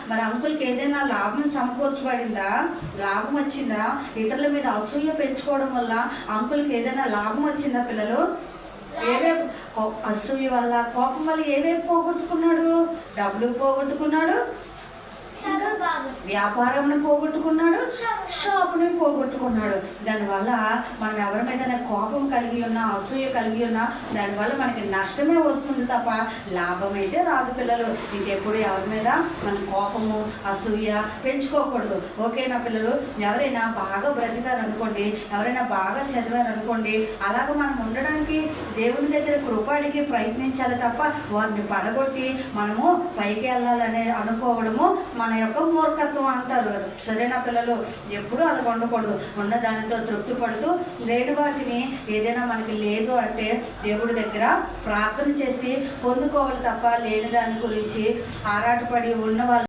మరి అంకుల్కి ఏదైనా లాభం సమకూర్చబడిందా, లాభం వచ్చిందా? ఇతరుల మీద అసూయ పెంచుకోవడం వల్ల అంకుల్కి ఏదైనా లాభం వచ్చిందా పిల్లలు? ఏవేవి అసూయ వల్ల, కోపం వల్ల ఏవేవి పోగొట్టుకున్నాడు? డబ్బులు పోగొట్టుకున్నాడు, వ్యాపారంని పోగొట్టుకున్నాడు, షాపుని పోగొట్టుకున్నాడు. దానివల్ల మనం ఎవరి మీద కోపం కలిగి ఉన్నా, అసూయ కలిగి ఉన్నా దానివల్ల మనకి నష్టమే వస్తుంది తప్ప లాభం అయితే రాదు పిల్లలు. ఇంకెప్పుడు ఎవరి మీద మన కోపము అసూయ పెంచుకోకూడదు. ఓకేనా పిల్లలు? ఎవరైనా బాగా బ్రతికారు అనుకోండి, ఎవరైనా బాగా చదివారు అనుకోండి, అలాగ మనం ఉండడానికి దేవుని దగ్గర కృపాడికి ప్రయత్నించాలి తప్ప వారిని పడగొట్టి మనము పైకి వెళ్ళాలని అనుకోవడము మన యొక్క మూర్ఖత్వం అంటారు. సరేనా పిల్లలు? ఎప్పుడు అలా ఉండకూడదు. ఉన్న దానితో తృప్తి పడుతూ లేని వాటిని ఏదైనా మనకి లేదు అంటే దేవుడి దగ్గర ప్రార్థన చేసి పొందుకోవాలి తప్ప లేని దాని గురించి ఆరాటపడి ఉన్న వాళ్ళు